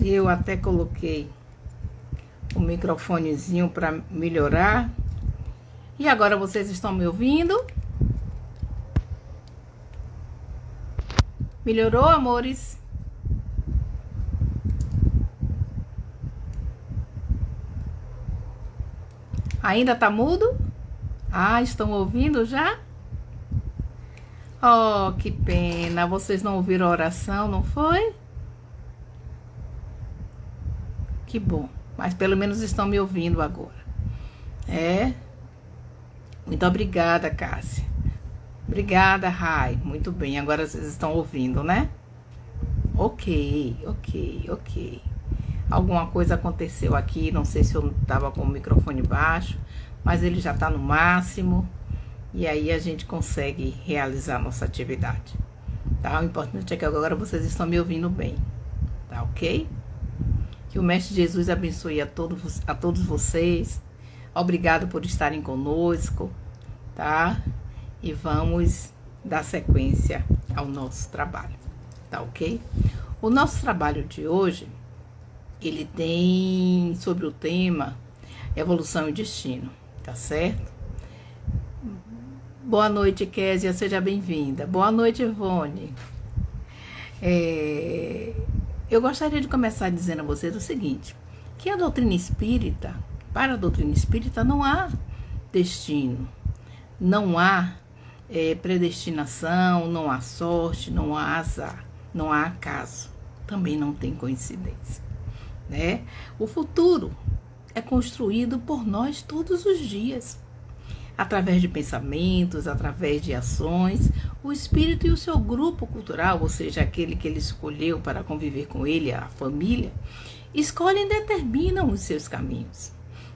Eu até coloquei o microfonezinho para melhorar. E agora vocês estão me ouvindo? Melhorou, amores? Ainda tá mudo? Ah, estão ouvindo já? Oh, que pena. Vocês não ouviram a oração, não foi? Que bom. Mas pelo menos estão me ouvindo agora. É? Muito obrigada, Cássia. Obrigada, Rai. Muito bem. Agora vocês estão ouvindo, né? Ok. Alguma coisa aconteceu aqui. Não sei se eu estava com o microfone baixo, mas ele já está no máximo. E aí a gente consegue realizar a nossa atividade. Tá? O importante é que agora vocês estão me ouvindo bem. Tá ok? Que o Mestre Jesus abençoe a todos vocês. Obrigado por estarem conosco, tá? E vamos dar sequência ao nosso trabalho, tá ok? O nosso trabalho de hoje, ele tem sobre o tema evolução e destino, tá certo? Boa noite, Késia, seja bem-vinda. Boa noite, Ivone. Eu gostaria de começar dizendo a vocês o seguinte, que a doutrina espírita, para a doutrina espírita não há destino, não há predestinação, não há sorte, não há azar, não há acaso, também não tem coincidência, né? O futuro é construído por nós todos os dias, através de pensamentos, através de ações. O espírito e o seu grupo cultural, ou seja, aquele que ele escolheu para conviver com ele, a família, escolhem e determinam os seus caminhos,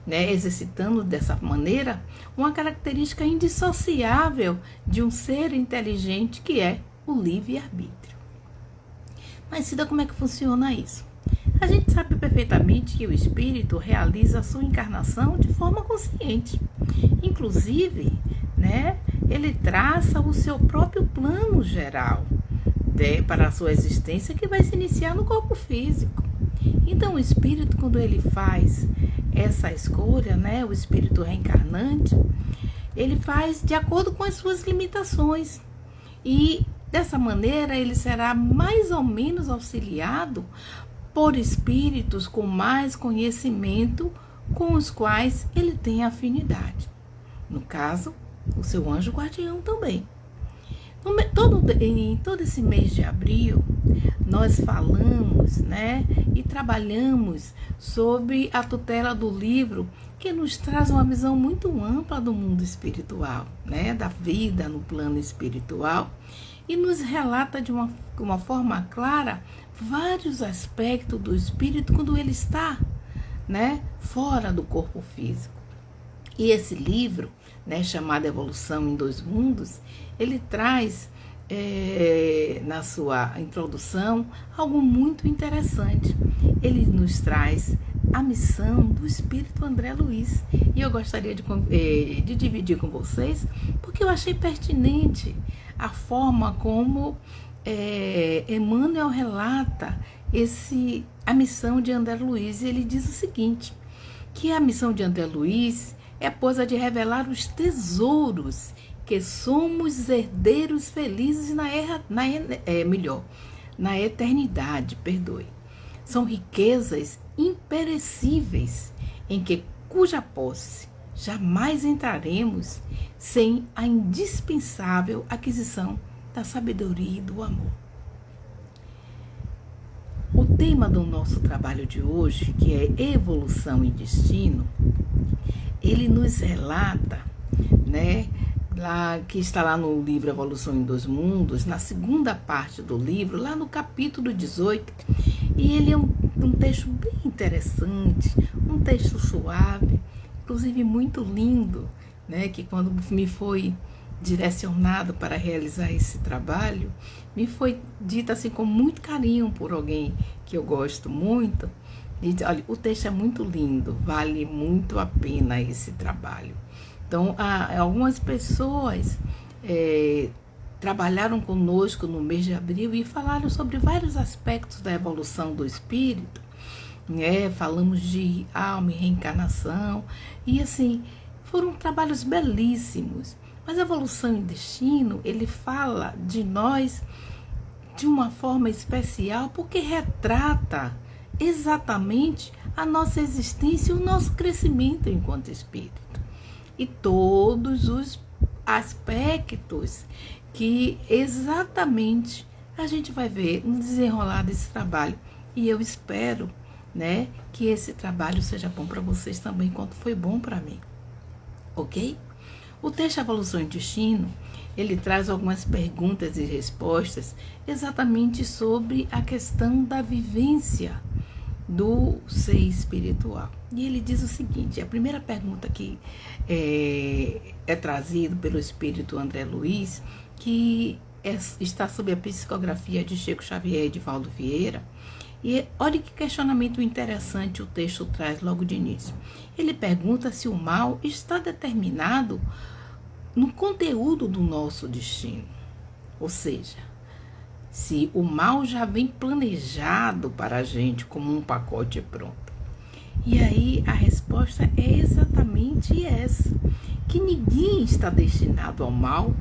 né? Exercitando dessa maneira uma característica indissociável de um ser inteligente que é o livre-arbítrio. Mas, Cida, como é que funciona isso? A gente sabe perfeitamente que o espírito realiza a sua encarnação de forma consciente. Inclusive, né, ele traça o seu próprio plano geral para a sua existência, que vai se iniciar no corpo físico. Então, o espírito, quando ele faz essa escolha, né, o espírito reencarnante, ele faz de acordo com as suas limitações. E, dessa maneira, ele será mais ou menos auxiliado por espíritos com mais conhecimento, com os quais ele tem afinidade. No caso, o seu anjo guardião também. Em todo esse mês de abril, nós falamos, né, e trabalhamos sobre a tutela do livro, que nos traz uma visão muito ampla do mundo espiritual, né, da vida no plano espiritual, e nos relata de uma forma clara vários aspectos do espírito quando ele está, né, fora do corpo físico. E esse livro, né, chamado Evolução em Dois Mundos, ele traz na sua introdução algo muito interessante. Ele nos traz a missão do espírito André Luiz. E eu gostaria de dividir com vocês, porque eu achei pertinente a forma como Emmanuel relata a missão de André Luiz. E ele diz o seguinte, que a missão de André Luiz é, pois, a de revelar os tesouros que somos herdeiros felizes na eternidade, São riquezas imperecíveis cuja posse jamais entraremos sem a indispensável aquisição da sabedoria e do amor. O tema do nosso trabalho de hoje, que é evolução e destino, ele nos relata, né, que está lá no livro Evolução em Dois Mundos, na segunda parte do livro, lá no capítulo 18, e ele é um texto bem interessante, um texto suave, inclusive muito lindo, né, que quando me foi direcionado para realizar esse trabalho, me foi dito assim com muito carinho por alguém que eu gosto muito, e diz, olha, o texto é muito lindo, vale muito a pena esse trabalho. Então, algumas pessoas trabalharam conosco no mês de abril e falaram sobre vários aspectos da evolução do espírito, né? Falamos de alma e reencarnação, e assim, foram trabalhos belíssimos. Mas a evolução e destino, ele fala de nós de uma forma especial, porque retrata exatamente a nossa existência e o nosso crescimento enquanto espírito. E todos os aspectos que exatamente a gente vai ver no desenrolar desse trabalho. E eu espero, né, que esse trabalho seja bom para vocês também, quanto foi bom para mim. Ok? O texto Evolução e Destino, ele traz algumas perguntas e respostas exatamente sobre a questão da vivência do ser espiritual. E ele diz o seguinte, a primeira pergunta que é trazida pelo espírito André Luiz, que está sob a psicografia de Chico Xavier e Divaldo Vieira. E olha que questionamento interessante o texto traz logo de início. Ele pergunta se o mal está determinado no conteúdo do nosso destino. Ou seja, se o mal já vem planejado para a gente como um pacote pronto. E aí a resposta é exatamente essa, que ninguém está destinado ao mal,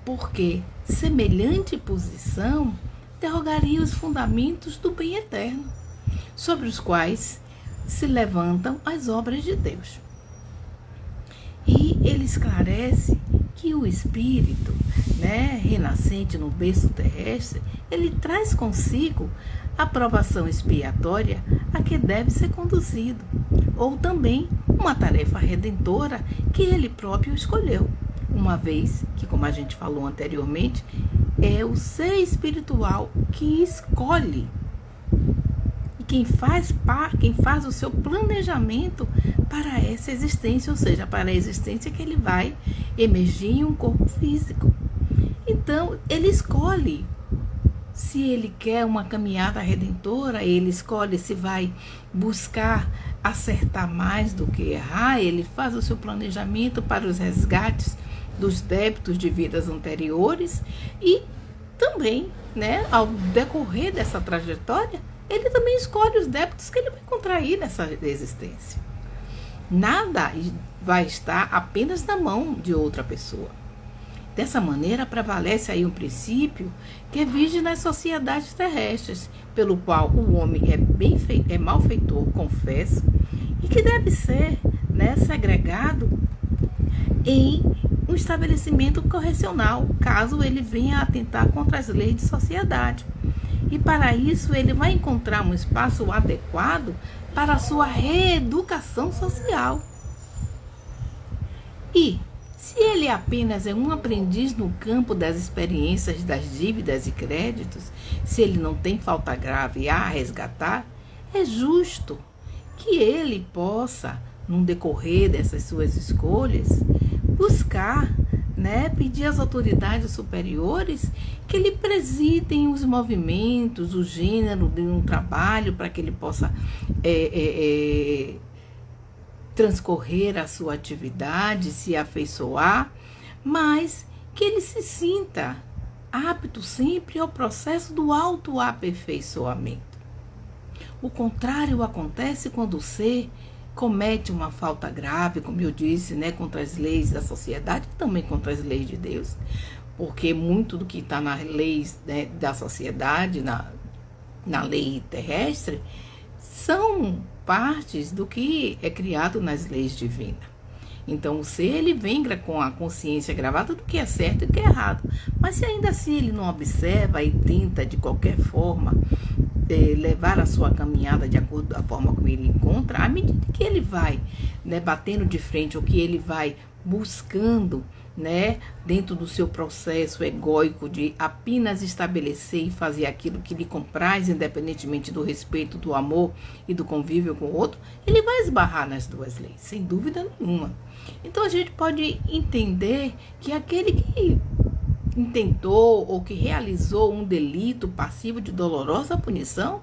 porque semelhante posição interrogaria os fundamentos do bem eterno, sobre os quais se levantam as obras de Deus. E ele esclarece que o espírito, né, renascente no berço terrestre, ele traz consigo a provação expiatória a que deve ser conduzido, ou também uma tarefa redentora que ele próprio escolheu, uma vez que, como a gente falou anteriormente, é o ser espiritual que escolhe e quem faz o seu planejamento para essa existência, ou seja, para a existência que ele vai emergir em um corpo físico. Então, ele escolhe se ele quer uma caminhada redentora, ele escolhe se vai buscar acertar mais do que errar, ele faz o seu planejamento para os resgates dos débitos de vidas anteriores e também, né, ao decorrer dessa trajetória, ele também escolhe os débitos que ele vai contrair nessa existência. Nada vai estar apenas na mão de outra pessoa. Dessa maneira, prevalece aí um princípio que vige nas sociedades terrestres, pelo qual o homem é malfeitor, confesso, e que deve ser, né, segregado em um estabelecimento correcional, caso ele venha a atentar contra as leis de sociedade. E para isso ele vai encontrar um espaço adequado para a sua reeducação social. E, se ele apenas é um aprendiz no campo das experiências das dívidas e créditos, se ele não tem falta grave a resgatar, é justo que ele possa, no decorrer dessas suas escolhas, buscar, né, pedir às autoridades superiores que lhe presidem os movimentos, o gênero de um trabalho para que ele possa transcorrer a sua atividade, se afeiçoar, mas que ele se sinta apto sempre ao processo do autoaperfeiçoamento. O contrário acontece quando o ser comete uma falta grave, como eu disse, né, contra as leis da sociedade e também contra as leis de Deus, porque muito do que está nas leis, né, da sociedade, na lei terrestre, são partes do que é criado nas leis divinas. Então o ser, ele vem com a consciência gravada do que é certo e do que é errado, mas se ainda assim ele não observa e tenta de qualquer forma levar a sua caminhada de acordo com a forma como ele encontra, à medida que ele vai, né, batendo de frente, ou que ele vai buscando, né, dentro do seu processo egóico de apenas estabelecer e fazer aquilo que lhe compraz, independentemente do respeito, do amor e do convívio com o outro, ele vai esbarrar nas duas leis, sem dúvida nenhuma. Então a gente pode entender que aquele que intentou ou que realizou um delito passivo de dolorosa punição,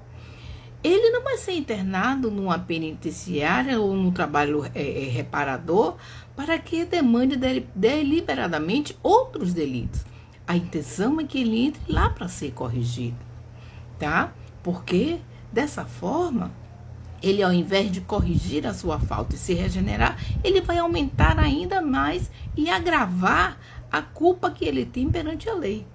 ele não vai ser internado numa penitenciária ou num trabalho reparador para que demande deliberadamente outros delitos. a intenção é que ele entre lá para ser corrigido, tá? Porque dessa forma, ele, ao invés de corrigir a sua falta e se regenerar, ele vai aumentar ainda mais e agravar a culpa que ele tem perante a lei.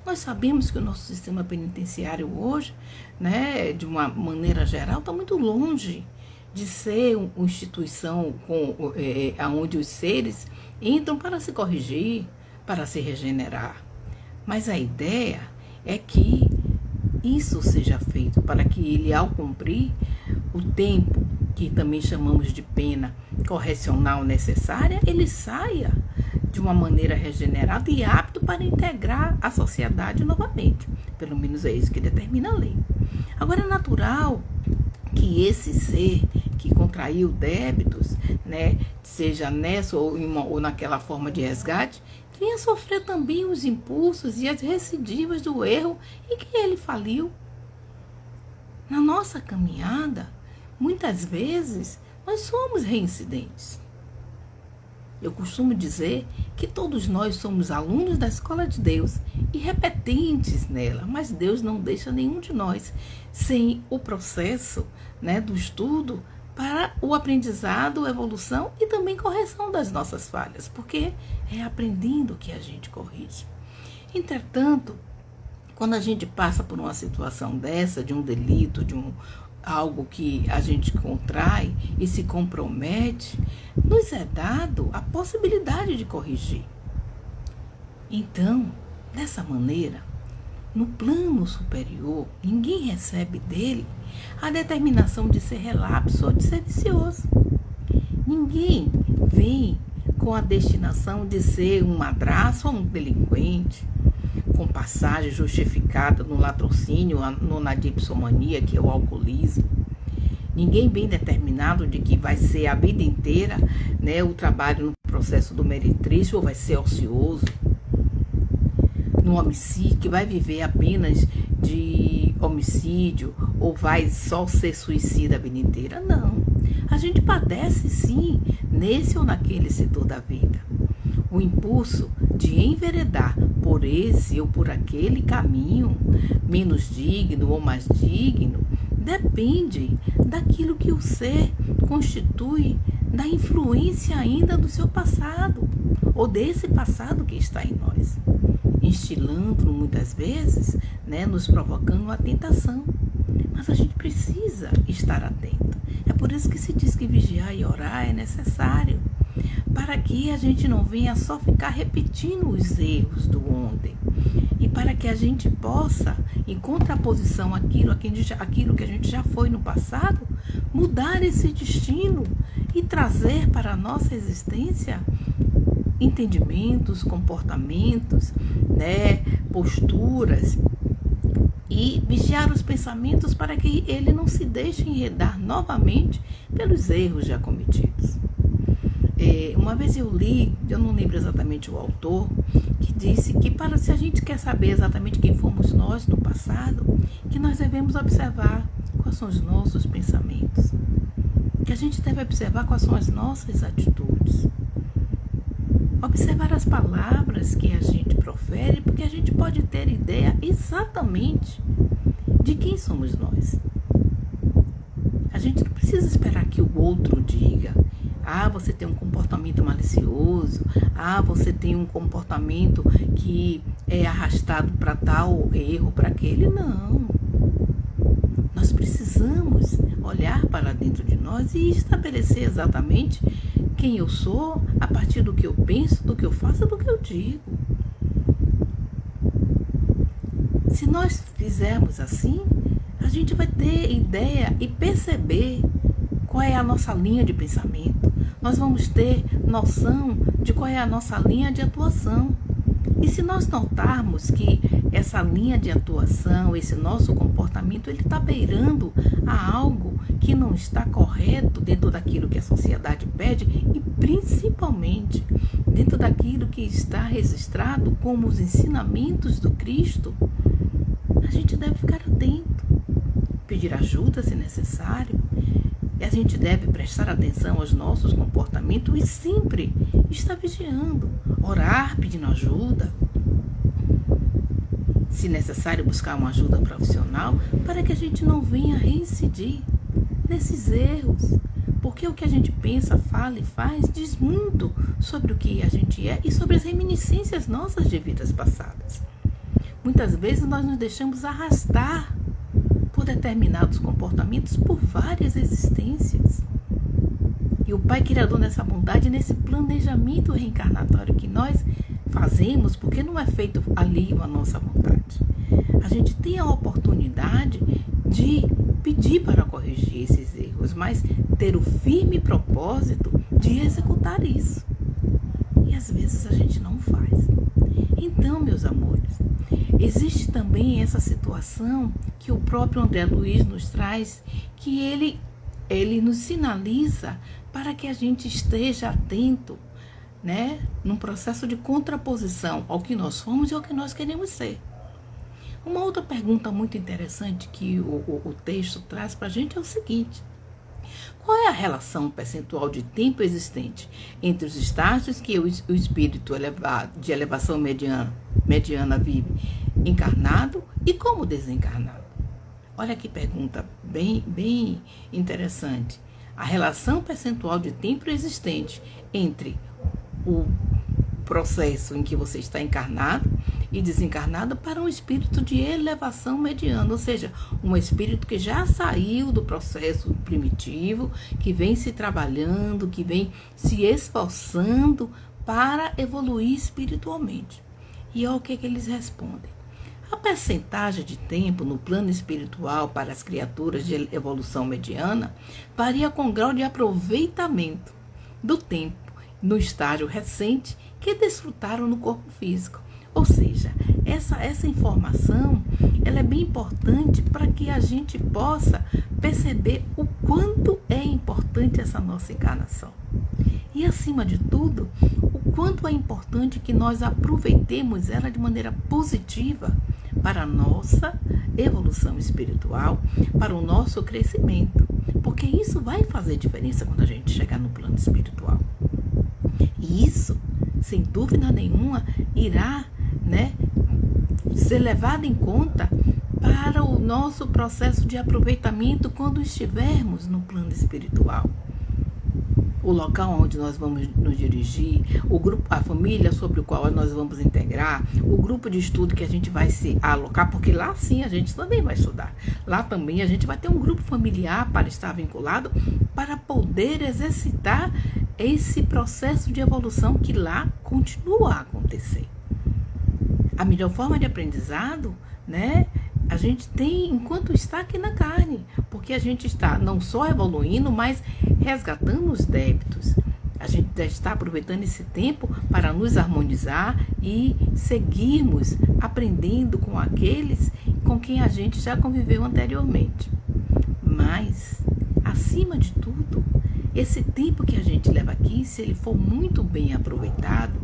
Nós sabemos que o nosso sistema penitenciário hoje, né, de uma maneira geral, está muito longe de ser uma instituição onde os seres entram para se corrigir, para se regenerar. Mas a ideia é que isso seja feito para que ele, ao cumprir o tempo, que também chamamos de pena correcional necessária, ele saia de uma maneira regenerada e apto para integrar a sociedade novamente. Pelo menos é isso que determina a lei. Agora, é natural que esse ser que contraiu débitos, né, seja nessa ou naquela forma de resgate, venha sofrer também os impulsos e as recidivas do erro em que ele faliu. Na nossa caminhada, muitas vezes, nós somos reincidentes. Eu costumo dizer que todos nós somos alunos da escola de Deus e repetentes nela, mas Deus não deixa nenhum de nós sem o processo, né, do estudo para o aprendizado, evolução e também correção das nossas falhas, porque é aprendendo que a gente corrige. Entretanto, quando a gente passa por uma situação dessa, de um delito, de algo que a gente contrai e se compromete, nos é dado a possibilidade de corrigir. Então, dessa maneira, no plano superior, ninguém recebe dele a determinação de ser relapso ou de ser vicioso. Ninguém vem com a destinação de ser um madraço ou um delinquente, com passagem justificada no latrocínio, na dipsomania, que é o alcoolismo. Ninguém bem determinado de que vai ser a vida inteira, né, o trabalho no processo do meretrício ou vai ser ocioso. No homicídio, que vai viver apenas de homicídio ou vai só ser suicida a vida inteira. Não. A gente padece sim nesse ou naquele setor da vida. O impulso de enveredar por esse ou por aquele caminho, menos digno ou mais digno, depende daquilo que o ser constitui, da influência ainda do seu passado, ou desse passado que está em nós, instilando muitas vezes, né, nos provocando a tentação. Mas a gente precisa estar atento. É por isso que se diz que vigiar e orar é necessário, para que a gente não venha só ficar repetindo os erros do ontem, e para que a gente possa, em contraposição àquilo que a gente já foi no passado, mudar esse destino e trazer para a nossa existência entendimentos, comportamentos, né, posturas, e vigiar os pensamentos para que ele não se deixe enredar novamente pelos erros já cometidos. Uma vez eu li, eu não lembro exatamente o autor, que disse que se a gente quer saber exatamente quem fomos nós no passado, que nós devemos observar quais são os nossos pensamentos, que a gente deve observar quais são as nossas atitudes, observar as palavras que a gente profere, porque a gente pode ter ideia exatamente de quem somos nós. A gente não precisa esperar que o outro diga: ah, você tem um comportamento malicioso, ah, você tem um comportamento que é arrastado para tal erro, para aquele. Não. Nós precisamos olhar para dentro de nós e estabelecer exatamente quem eu sou a partir do que eu penso, do que eu faço, do que eu digo. Se nós fizermos assim, a gente vai ter ideia e perceber qual é a nossa linha de pensamento. Nós vamos ter noção de qual é a nossa linha de atuação. E se nós notarmos que essa linha de atuação, esse nosso comportamento, ele está beirando a algo que não está correto dentro daquilo que a sociedade pede e principalmente dentro daquilo que está registrado como os ensinamentos do Cristo, a gente deve ficar atento, pedir ajuda se necessário. E a gente deve prestar atenção aos nossos comportamentos e sempre estar vigiando, orar pedindo ajuda. se necessário, buscar uma ajuda profissional para que a gente não venha reincidir nesses erros. Porque o que a gente pensa, fala e faz diz muito sobre o que a gente é e sobre as reminiscências nossas de vidas passadas. Muitas vezes nós nos deixamos arrastar por determinados comportamentos por várias existências. E o Pai Criador, nessa bondade, nesse planejamento reencarnatório que nós fazemos, porque não é feito ali a nossa vontade, a gente tem a oportunidade de pedir para corrigir esses erros, mas ter o firme propósito de executar isso. E às vezes a gente não faz. Então, meus amores, existe também essa situação que o próprio André Luiz nos traz, que ele nos sinaliza para que a gente esteja atento, né, num processo de contraposição ao que nós fomos e ao que nós queremos ser. Uma outra pergunta muito interessante que o texto traz para a gente é o seguinte: qual é a relação percentual de tempo existente entre os estágios que o espírito de elevação mediana vive encarnado e como desencarnado? Olha que pergunta bem interessante. A relação percentual de tempo existente entre o processo em que você está encarnado e desencarnado para um espírito de elevação mediana, ou seja, um espírito que já saiu do processo primitivo, que vem se trabalhando, que vem se esforçando para evoluir espiritualmente. E olha o que eles respondem. A percentagem de tempo no plano espiritual para as criaturas de evolução mediana varia com o grau de aproveitamento do tempo no estágio recente que desfrutaram no corpo físico. Ou seja, essa informação ela é bem importante para que a gente possa perceber o quanto é importante essa nossa encarnação. E, acima de tudo, o quanto é importante que nós aproveitemos ela de maneira positiva para a nossa evolução espiritual, para o nosso crescimento. Porque isso vai fazer diferença quando a gente chegar no plano espiritual. E isso, sem dúvida nenhuma, irá, ser levado em conta para o nosso processo de aproveitamento quando estivermos no plano espiritual. O local onde nós vamos nos dirigir, o grupo, a família sobre o qual nós vamos integrar, o grupo de estudo que a gente vai se alocar, porque lá sim a gente também vai estudar. Lá também a gente vai ter um grupo familiar para estar vinculado, para poder exercitar esse processo de evolução que lá continua a acontecer. A melhor forma de aprendizado, a gente tem enquanto está aqui na carne, porque a gente está não só evoluindo, mas resgatando os débitos. A gente está aproveitando esse tempo para nos harmonizar e seguirmos aprendendo com aqueles com quem a gente já conviveu anteriormente. Mas, acima de tudo, esse tempo que a gente leva aqui, se ele for muito bem aproveitado,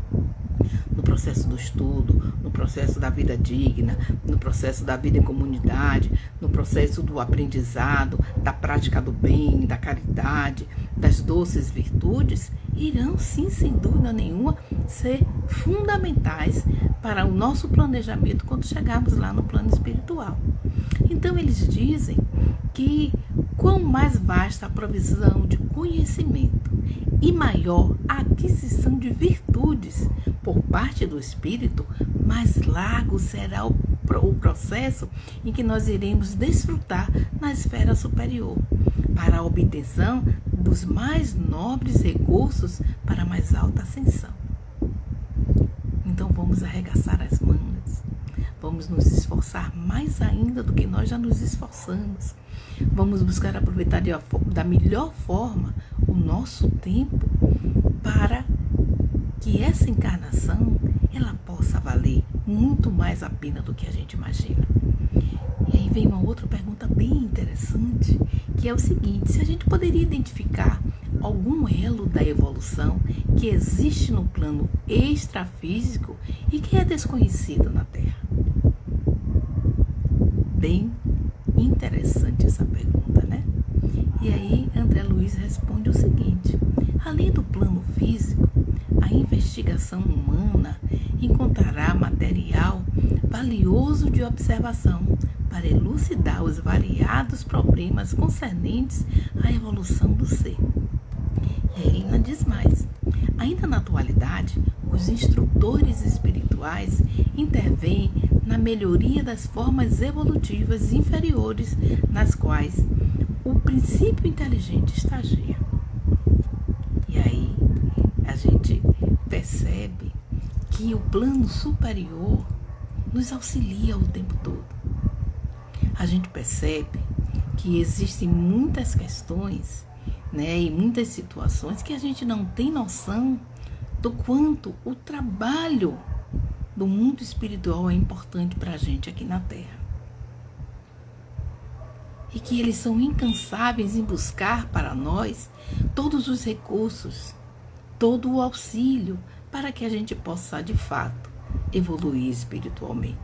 no processo do estudo, no processo da vida digna, no processo da vida em comunidade, no processo do aprendizado, da prática do bem, da caridade, das doces virtudes, irão sim, sem dúvida nenhuma, ser fundamentais para o nosso planejamento quando chegarmos lá no plano espiritual. Então eles dizem que quanto mais vasta a provisão de conhecimento e maior a aquisição de virtudes por parte do espírito, mais largo será o processo em que nós iremos desfrutar na esfera superior, para a obtenção dos mais nobres recursos para a mais alta ascensão. Então vamos arregaçar as mangas, vamos nos esforçar mais ainda do que nós já nos esforçamos. Vamos buscar aproveitar da melhor forma o nosso tempo para que essa encarnação ela possa valer muito mais a pena do que a gente imagina. E aí vem uma outra pergunta bem interessante, que é o seguinte: se a gente poderia identificar algum elo da evolução que existe no plano extrafísico e que é desconhecido na Terra? Bem interessante essa pergunta, E aí André Luiz responde o seguinte: além do plano físico, a investigação humana encontrará material valioso de observação para elucidar os variados problemas concernentes à evolução do ser. E aí ele diz mais. Ainda na atualidade, os instrutores espirituais intervêm na melhoria das formas evolutivas inferiores nas quais o princípio inteligente estagia. E aí a gente percebe que o plano superior nos auxilia o tempo todo. A gente percebe que existem muitas questões, e muitas situações que a gente não tem noção do quanto o trabalho do mundo espiritual é importante para a gente aqui na Terra. E que eles são incansáveis em buscar para nós todos os recursos, todo o auxílio para que a gente possa, de fato, evoluir espiritualmente.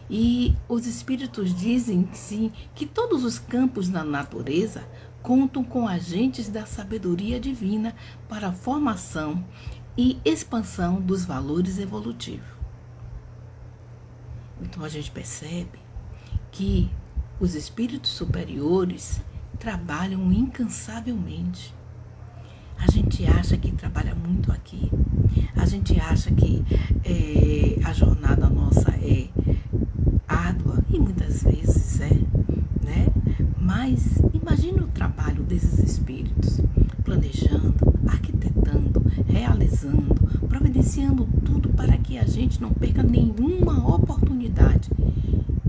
E os espíritos dizem sim, que todos os campos da natureza contam com agentes da sabedoria divina para a formação e expansão dos valores evolutivos. Então a gente percebe que os espíritos superiores trabalham incansavelmente. A gente acha que trabalha muito aqui. A gente acha que a jornada nossa é árdua, e muitas vezes né? Mas imagine o trabalho desses espíritos, planejando, arquitetando, realizando, providenciando tudo para que a gente não perca nenhuma oportunidade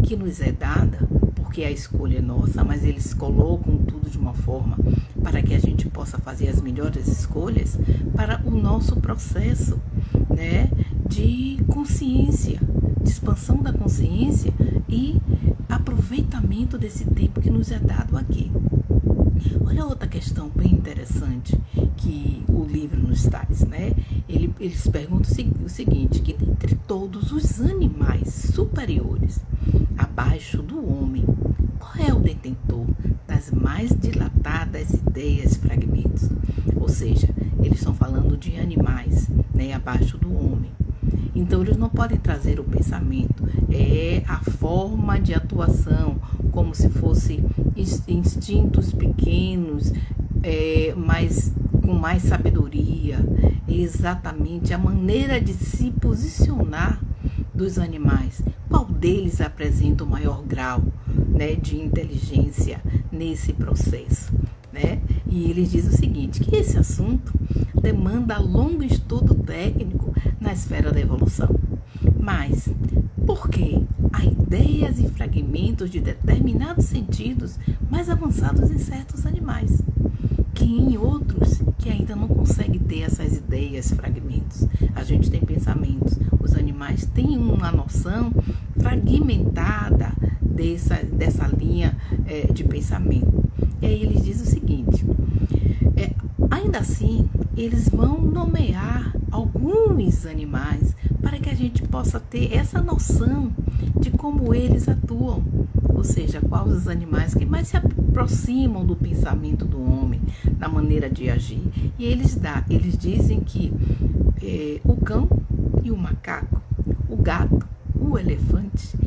que nos é dada, porque a escolha é nossa, mas eles colocam tudo de uma forma para que a gente possa fazer as melhores escolhas para o nosso processo, de consciência, de expansão da consciência e aproveitamento desse tempo que nos é dado aqui. Olha outra questão bem interessante que o livro nos traz, Eles perguntam o seguinte, que dentre todos os animais superiores, abaixo do homem, qual é o detentor das mais dilatadas ideias fragmentos? Ou seja, eles estão falando de animais, abaixo do homem. Então, eles não podem trazer o pensamento, a forma de atuação, como se fosse instintos pequenos, mas com mais sabedoria, exatamente a maneira de se posicionar dos animais. Qual deles apresenta o maior grau, de inteligência nesse processo? E eles dizem o seguinte, que esse assunto demanda longo estudo técnico na esfera da evolução. Mas, por que há ideias e fragmentos de determinados sentidos mais avançados em certos animais, que em outros que ainda não conseguem ter essas ideias, fragmentos? A gente tem pensamentos, os animais têm uma noção fragmentada dessa linha de pensamento. E aí eles dizem o seguinte, ainda assim, eles vão nomear alguns animais para que a gente possa ter essa noção de como eles atuam, ou seja, quais os animais que mais se aproximam do pensamento do homem, da maneira de agir. E eles dizem que o cão e o macaco, o gato, o elefante,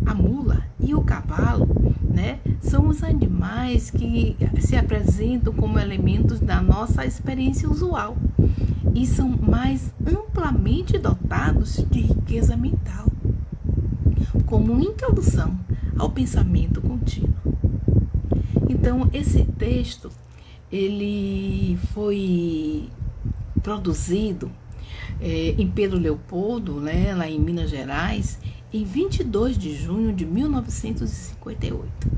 a mula e o cavalo, são os animais que se apresentam como elementos da nossa experiência usual e são mais amplamente dotados de riqueza mental, como introdução ao pensamento contínuo. Então, esse texto, ele foi produzido em Pedro Leopoldo, lá em Minas Gerais, em 22 de junho de 1958.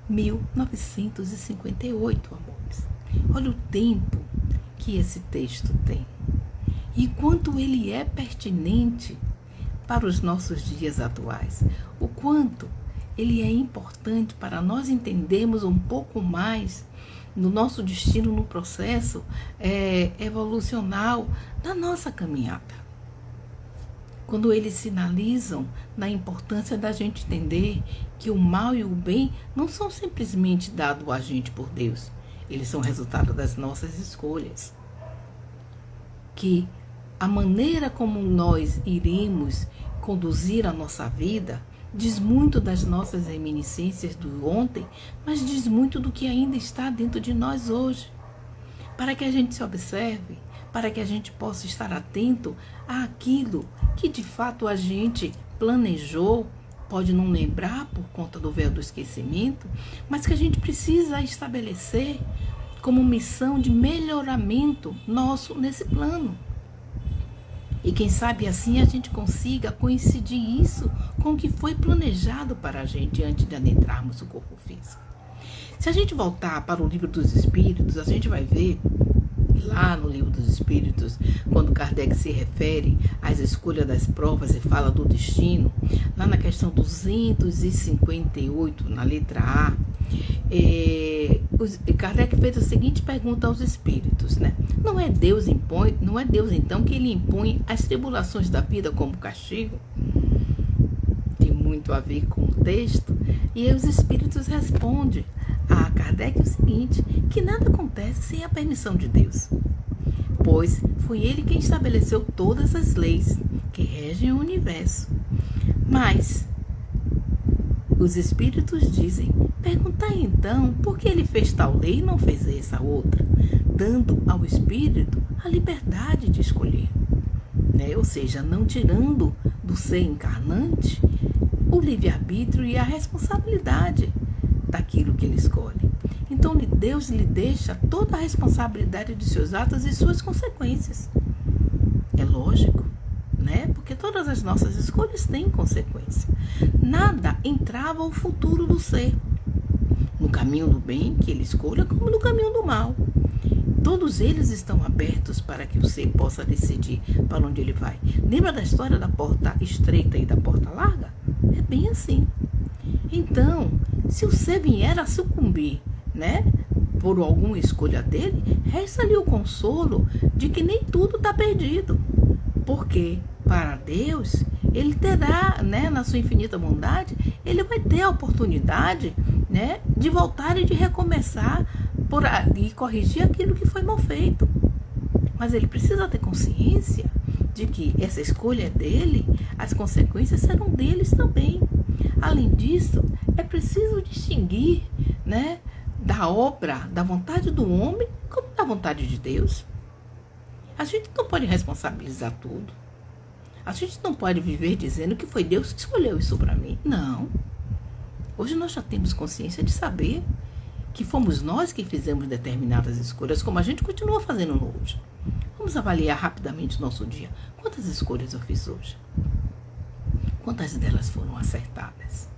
1958, amores. Olha o tempo que esse texto tem e quanto ele é pertinente para os nossos dias atuais, o quanto ele é importante para nós entendermos um pouco mais no nosso destino, no processo evolucional da nossa caminhada. Quando eles sinalizam na importância da gente entender que o mal e o bem não são simplesmente dados a gente por Deus, eles são resultado das nossas escolhas. Que a maneira como nós iremos conduzir a nossa vida diz muito das nossas reminiscências do ontem, mas diz muito do que ainda está dentro de nós hoje. Para que a gente se observe, para que a gente possa estar atento àquilo que de fato a gente planejou, pode não lembrar por conta do véu do esquecimento, mas que a gente precisa estabelecer como missão de melhoramento nosso nesse plano. E quem sabe assim a gente consiga coincidir isso com o que foi planejado para a gente antes de adentrarmos o corpo físico. Se a gente voltar para o Livro dos Espíritos, a gente vai ver lá no Livro dos Espíritos, quando Kardec se refere às escolhas das provas e fala do destino, lá na questão 258, na letra A, Kardec fez a seguinte pergunta aos espíritos, né? Não é Deus então que ele impõe as tribulações da vida como castigo? Tem muito a ver com o texto. E aí os espíritos respondem a Kardec o seguinte, que nada acontece sem a permissão de Deus, pois foi ele quem estabeleceu todas as leis que regem o universo. Mas os espíritos dizem, perguntai então por que ele fez tal lei e não fez essa outra, dando ao espírito a liberdade de escolher, né? Ou seja, não tirando do ser encarnante o livre-arbítrio e a responsabilidade daquilo que ele escolhe. Então Deus lhe deixa toda a responsabilidade de seus atos e suas consequências. É lógico, né? Porque todas as nossas escolhas têm consequência. Nada entrava ao futuro do ser, no caminho do bem que ele escolha, como no caminho do mal. Todos eles estão abertos para que o ser possa decidir para onde ele vai. Lembra da história da porta estreita e da porta larga? É bem assim. Então, se o ser vier a sucumbir, né, por alguma escolha dele, resta-lhe o consolo de que nem tudo está perdido. Porque para Deus, ele terá, né, na sua infinita bondade, ele vai ter a oportunidade, né, de voltar e de recomeçar e corrigir aquilo que foi mal feito. Mas ele precisa ter consciência de que essa escolha é dele, as consequências serão deles também. Além disso, é preciso distinguir, né, da obra, da vontade do homem, como da vontade de Deus. A gente não pode responsabilizar tudo. A gente não pode viver dizendo que foi Deus que escolheu isso para mim. Não. Hoje nós já temos consciência de saber que fomos nós que fizemos determinadas escolhas, como a gente continua fazendo no hoje. Vamos avaliar rapidamente o nosso dia. Quantas escolhas eu fiz hoje? Quantas delas foram acertadas?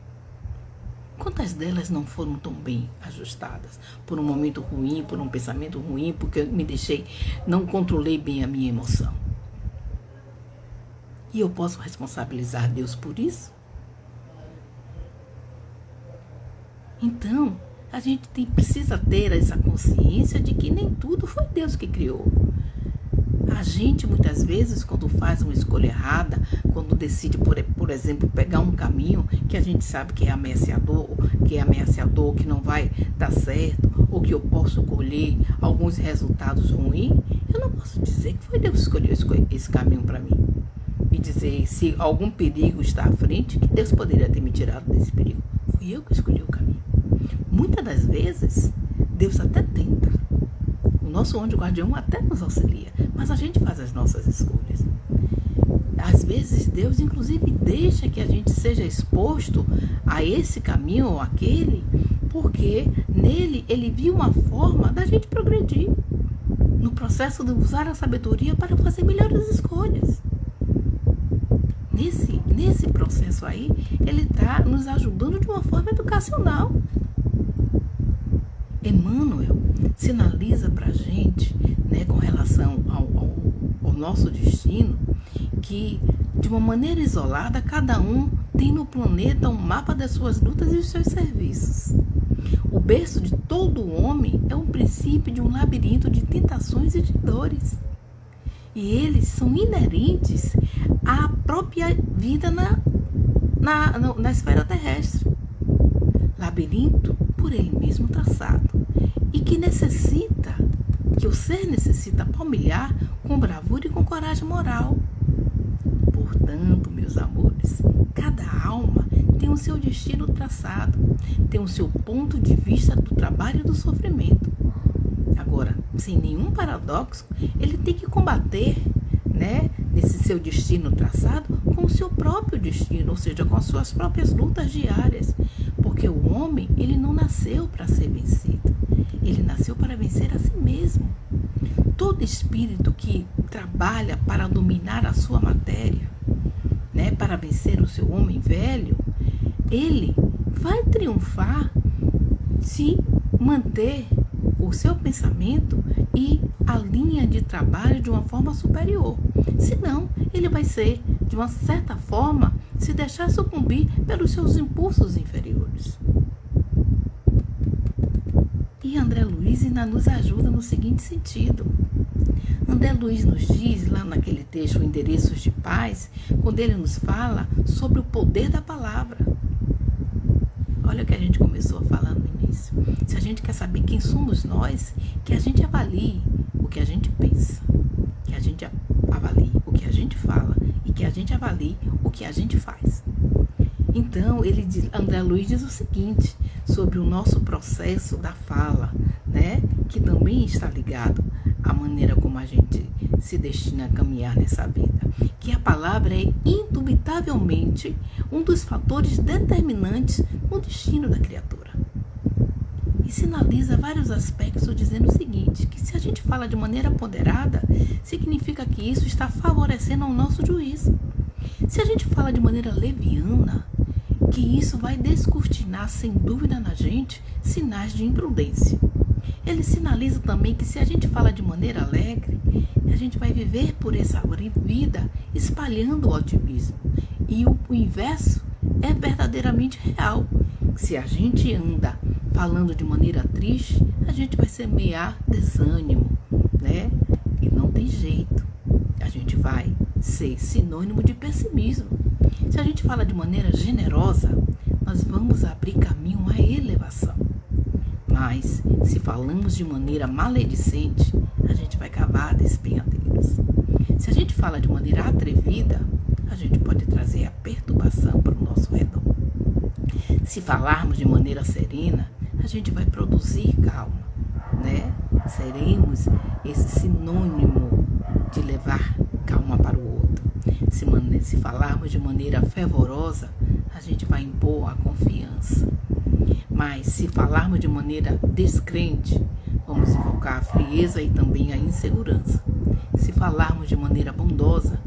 Quantas delas não foram tão bem ajustadas? Por um momento ruim, por um pensamento ruim, porque eu não controlei bem a minha emoção. E eu posso responsabilizar Deus por isso? Então, a gente precisa ter essa consciência de que nem tudo foi Deus que criou. A gente, muitas vezes, quando faz uma escolha errada, quando decide, por exemplo, pegar um caminho que a gente sabe que é ameaçador, que não vai dar certo, ou que eu posso colher alguns resultados ruins, eu não posso dizer que foi Deus que escolheu esse caminho para mim. E dizer, se algum perigo está à frente, que Deus poderia ter me tirado desse perigo. Fui eu que escolhi o caminho. Muitas das vezes, Deus até tenta. O nosso anjo guardião até nos auxilia, mas a gente faz as nossas escolhas. Às vezes, Deus, inclusive, deixa que a gente seja exposto a esse caminho ou aquele, porque nele ele viu uma forma da gente progredir, no processo de usar a sabedoria para fazer melhores escolhas. Nesse processo aí, ele está nos ajudando de uma forma educacional. Emmanuel sinaliza para a gente, né, com relação ao nosso destino, que de uma maneira isolada, cada um tem no planeta um mapa das suas lutas e os seus serviços. O berço de todo homem é um princípio de um labirinto de tentações e de dores. E eles são inerentes à própria vida na esfera terrestre. Labirinto por ele mesmo traçado. E que necessita que o ser necessita palmilhar com bravura e com coragem moral. Portanto, meus amores, cada alma tem o seu destino traçado, tem o seu ponto de vista do trabalho e do sofrimento. Agora, sem nenhum paradoxo, ele tem que combater, nesse seu destino traçado com o seu próprio destino, ou seja, com as suas próprias lutas diárias. Porque o homem, ele não nasceu para ser vencido, ele nasceu para vencer a si mesmo. Todo espírito que trabalha para dominar a sua matéria, para vencer o seu homem velho, ele vai triunfar se manter o seu pensamento e a linha de trabalho de uma forma superior. Senão, ele vai ser, de uma certa forma, se deixar sucumbir pelos seus impulsos inferiores. E André Luiz ainda nos ajuda no seguinte sentido. André Luiz nos diz, lá naquele texto, Endereços de Paz, quando ele nos fala sobre o poder da palavra. Olha o que a gente começou a falar no início. Se a gente quer saber quem somos nós, que a gente avalie o que a gente pensa, que a gente avalie o que a gente fala e que a gente avalie o que a gente faz. Então, André Luiz diz o seguinte sobre o nosso processo da fala, que também está ligado à maneira como a gente se destina a caminhar nessa vida, que a palavra é indubitavelmente um dos fatores determinantes no destino da criatura. E sinaliza vários aspectos dizendo o seguinte, que se a gente fala de maneira ponderada, significa que isso está favorecendo ao nosso juízo. Se a gente fala de maneira leviana, que isso vai descortinar sem dúvida na gente sinais de imprudência. Ele sinaliza também que se a gente fala de maneira alegre, a gente vai viver por essa vida espalhando o otimismo. E o inverso é verdadeiramente real. Se a gente anda falando de maneira triste, a gente vai semear desânimo, E não tem jeito. A gente vai ser sinônimo de pessimismo. Se a gente fala de maneira generosa, nós vamos abrir caminho à elevação. Mas, se falamos de maneira maledicente, a gente vai cavar despenhadeiros. Se a gente fala de maneira atrevida, a gente pode trazer a perturbação para o nosso redor. Se falarmos de maneira serena, a gente vai produzir calma, Seremos esse sinônimo de levar calma para o outro. Se falarmos de maneira fervorosa, a gente vai impor a confiança. Mas se falarmos de maneira descrente, vamos invocar a frieza e também a insegurança. Se falarmos de maneira bondosa,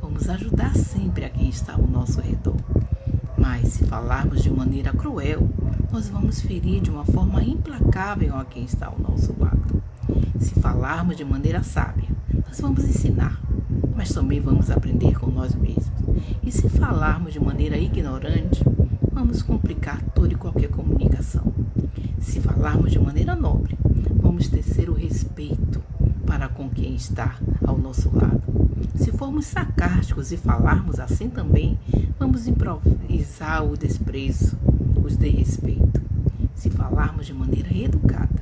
vamos ajudar sempre a quem está ao nosso redor. Mas se falarmos de maneira cruel, nós vamos ferir de uma forma implacável a quem está ao nosso lado. Se falarmos de maneira sábia, nós vamos ensinar, mas também vamos aprender com nós mesmos. E se falarmos de maneira ignorante, vamos complicar toda e qualquer comunicação. Se falarmos de maneira nobre, vamos tecer o respeito para com quem está ao nosso lado. Se formos sarcásticos e falarmos assim também, vamos improvisar o desprezo, o desrespeito. Se falarmos de maneira educada,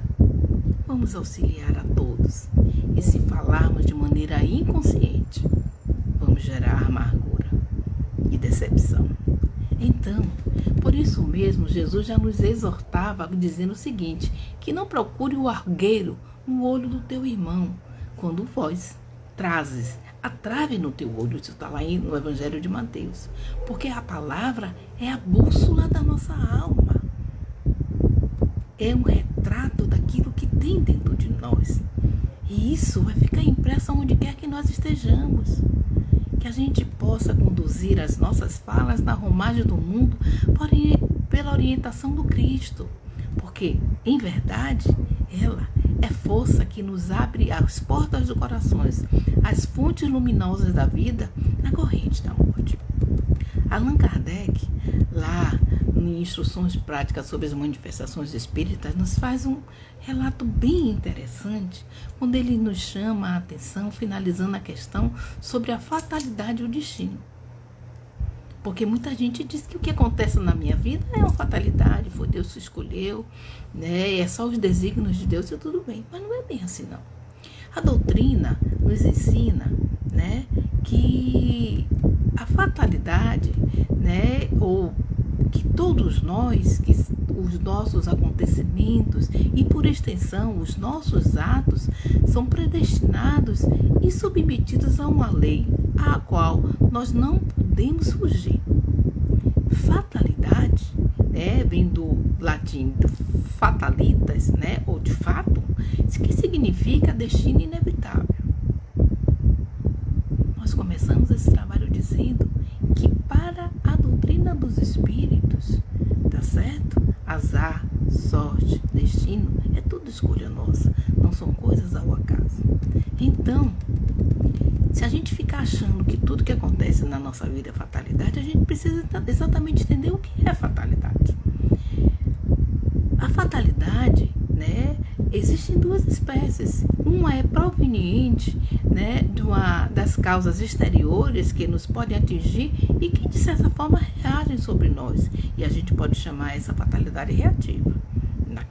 vamos auxiliar a todos. E se falarmos de maneira inconsciente, vamos gerar amargura e decepção. Então, por isso mesmo, Jesus já nos exortava dizendo o seguinte, que não procure o argueiro no olho do teu irmão, quando vós trazes a trave no teu olho. Isso está lá no Evangelho de Mateus. Porque a palavra é a bússola da nossa alma. É um retrato daquilo que tem dentro de nós. E isso vai ficar impresso onde quer que nós estejamos. Que a gente possa conduzir as nossas falas na romagem do mundo pela orientação do Cristo. Porque, em verdade, ela é força que nos abre as portas do coração, as fontes luminosas da vida na corrente da morte. Allan Kardec, lá em Instruções Práticas sobre as Manifestações Espíritas, nos faz um relato bem interessante, quando ele nos chama a atenção, finalizando a questão sobre a fatalidade e o destino. Porque muita gente diz que o que acontece na minha vida é uma fatalidade, foi Deus que escolheu, é só os desígnios de Deus e tudo bem. Mas não é bem assim, não. A doutrina nos ensina, né, que a fatalidade, né, ou que todos nós, que os nossos acontecimentos e, por extensão, os nossos atos são predestinados e submetidos a uma lei à qual nós não podemos fugir. Fatalidade, né, vem do latim fatalitas, né, ou de fato, que significa destino inevitável. Nós começamos esse trabalho dizendo que para a doutrina dos espíritos, tá certo? Azar, sorte, destino, é tudo escolha nossa, não são coisas ao acaso. Então, se a gente ficar achando que tudo que acontece na nossa vida é fatalidade, a gente precisa exatamente entender o que é fatalidade. A fatalidade, né, existem duas espécies. Uma é proveniente, né, das causas exteriores que nos podem atingir e que, de certa forma, reagem sobre nós. E a gente pode chamar essa fatalidade reativa,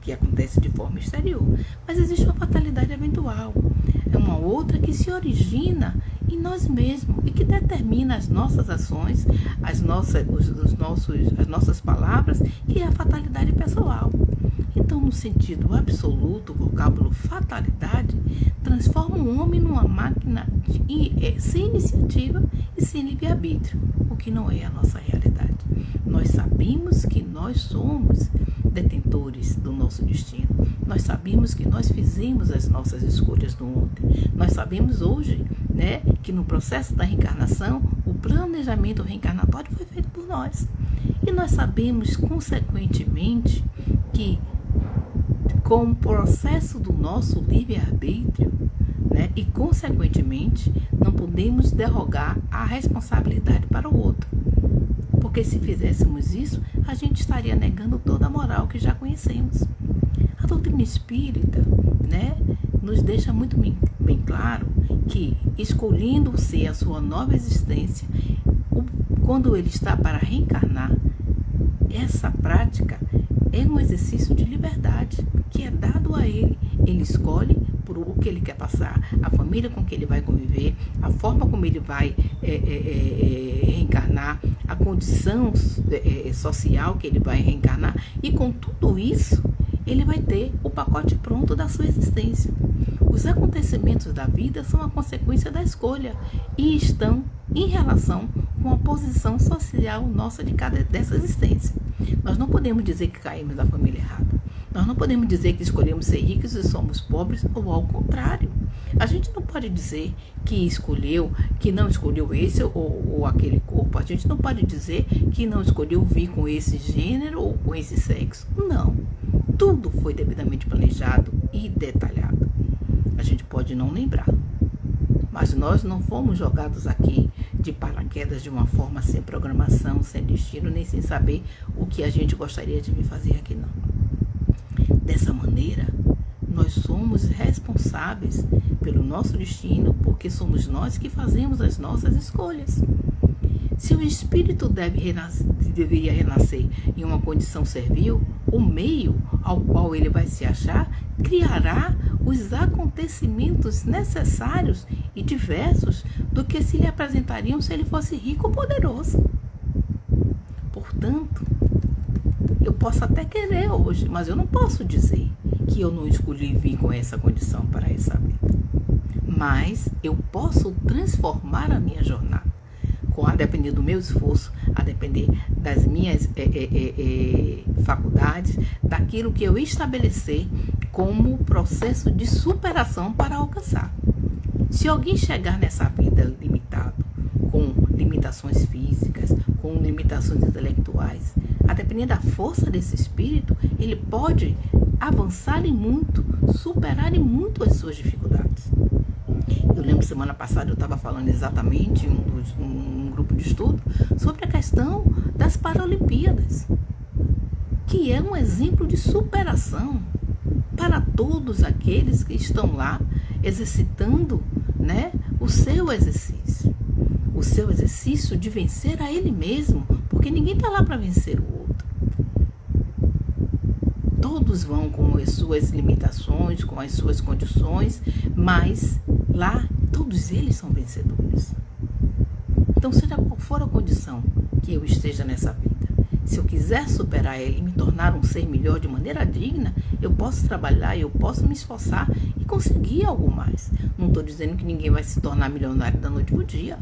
que acontece de forma exterior. Mas existe uma fatalidade eventual. É uma outra que se origina em nós mesmos e que determina as nossas ações, as nossas palavras, que é a fatalidade pessoal. Então, no sentido absoluto, o vocábulo fatalidade transforma o homem numa máquina sem iniciativa e sem livre-arbítrio, o que não é a nossa realidade. Nós sabemos que nós somos detentores do nosso destino. Nós sabemos que nós fizemos as nossas escolhas no ontem. Nós sabemos hoje, né, que no processo da reencarnação, o planejamento reencarnatório foi feito por nós. E nós sabemos, consequentemente, que com o processo do nosso livre-arbítrio, né, e, consequentemente, não podemos derrogar a responsabilidade para o outro. Porque se fizéssemos isso, a gente estaria negando toda a moral que já conhecemos. A doutrina espírita, né, nos deixa muito bem claro que, escolhendo ser a sua nova existência, quando ele está para reencarnar, essa prática é um exercício de liberdade que é dado a ele. Ele escolhe por o que ele quer passar, a família com que ele vai conviver, a forma como ele vai reencarnar, a condição social que ele vai reencarnar, e com tudo isso ele vai ter o pacote pronto da sua existência. Os acontecimentos da vida são a consequência da escolha e estão em relação com a posição social nossa dessa existência. Nós não podemos dizer que caímos da família errada. Nós não podemos dizer que escolhemos ser ricos e somos pobres, ou ao contrário. A gente não pode dizer que não escolheu esse ou aquele corpo. A gente não pode dizer que não escolheu vir com esse gênero ou com esse sexo. Não. Tudo foi devidamente planejado e detalhado. A gente pode não lembrar, mas nós não fomos jogados aqui de paraquedas de uma forma sem programação, sem destino, nem sem saber o que a gente gostaria de vir fazer aqui, não. Dessa maneira, nós somos responsáveis pelo nosso destino, porque somos nós que fazemos as nossas escolhas. Se o espírito deveria renascer em uma condição servil, o meio ao qual ele vai se achar criará os acontecimentos necessários e diversos do que se lhe apresentariam se ele fosse rico ou poderoso. Portanto, eu posso até querer hoje, mas eu não posso dizer que eu não escolhi vir com essa condição para essa vida. Mas eu posso transformar a minha jornada, a depender do meu esforço, a depender das minhas faculdades, daquilo que eu estabelecer como processo de superação para alcançar. Se alguém chegar nessa vida limitado, com limitações físicas, com limitações intelectuais, a depender da força desse espírito, ele pode avançar em muito, superar em muito as suas dificuldades. Eu lembro, semana passada, eu estava falando exatamente em um grupo de estudo sobre a questão das Paralimpíadas, que é um exemplo de superação para todos aqueles que estão lá exercitando, né, o seu exercício de vencer a ele mesmo, porque ninguém está lá para vencer o outro. todos vão com as suas limitações, com as suas condições, mas lá todos eles são vencedores. Então, seja qual for a condição que eu esteja nessa vida, se eu quiser superar ela e me tornar um ser melhor de maneira digna, eu posso trabalhar, eu posso me esforçar e conseguir algo mais. Não estou dizendo que ninguém vai se tornar milionário da noite para o dia.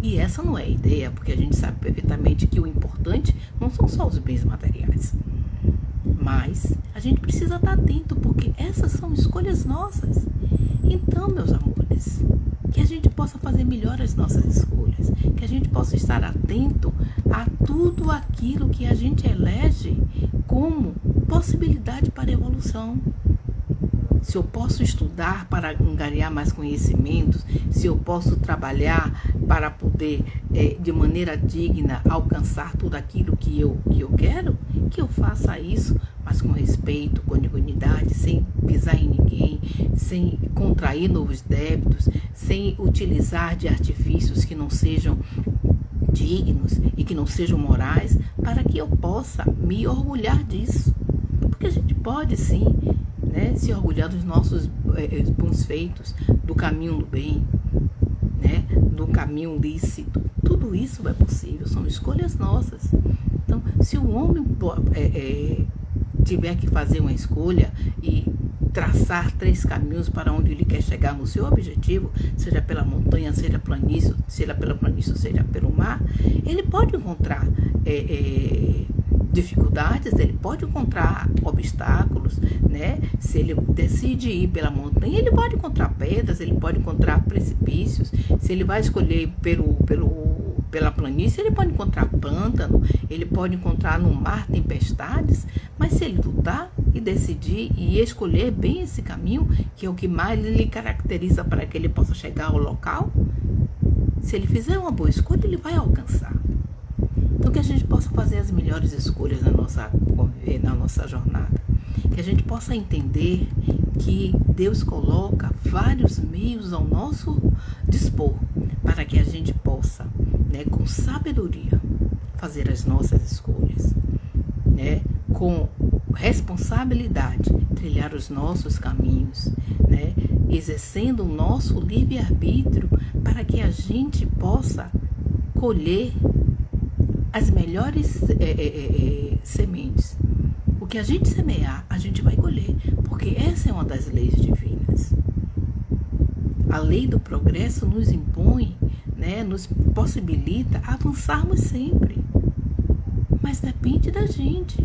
E essa não é a ideia, porque a gente sabe perfeitamente que o importante não são só os bens materiais. Mas a gente precisa estar atento, porque essas são escolhas nossas. Então, meus amores, que a gente possa fazer melhor as nossas escolhas, que a gente possa estar atento a tudo aquilo que a gente elege como possibilidade para a evolução. Se eu posso estudar para angariar mais conhecimentos, se eu posso trabalhar para poder, de maneira digna, alcançar tudo aquilo que eu quero, que eu faça isso, mas com respeito, com dignidade, sem pisar em ninguém, sem contrair novos débitos, sem utilizar de artifícios que não sejam dignos e que não sejam morais, para que eu possa me orgulhar disso. Porque a gente pode sim, né, se orgulhar dos nossos bons feitos, do caminho do bem, né, do caminho lícito. Tudo isso é possível, são escolhas nossas. Então, se o homem tiver que fazer uma escolha e traçar 3 caminhos para onde ele quer chegar no seu objetivo, seja pela montanha, seja planície, seja pelo mar, ele pode encontrar dificuldades, ele pode encontrar obstáculos, né? Se ele decide ir pela montanha, ele pode encontrar pedras, ele pode encontrar precipícios. Se ele vai escolher pela planície, ele pode encontrar pântano, ele pode encontrar no mar tempestades, mas se ele lutar e decidir e escolher bem esse caminho, que é o que mais lhe caracteriza para que ele possa chegar ao local, se ele fizer uma boa escolha, ele vai alcançar. Então, que a gente possa fazer as melhores escolhas na nossa jornada. Que a gente possa entender que Deus coloca vários meios ao nosso dispor para que a gente possa, né, com sabedoria, fazer as nossas escolhas, né, com responsabilidade, trilhar os nossos caminhos, né, exercendo o nosso livre-arbítrio para que a gente possa colher as melhores sementes. O que a gente semear, a gente vai colher, porque essa é uma das leis divinas. A lei do progresso nos impõe, né, nos possibilita avançarmos sempre, mas depende da gente.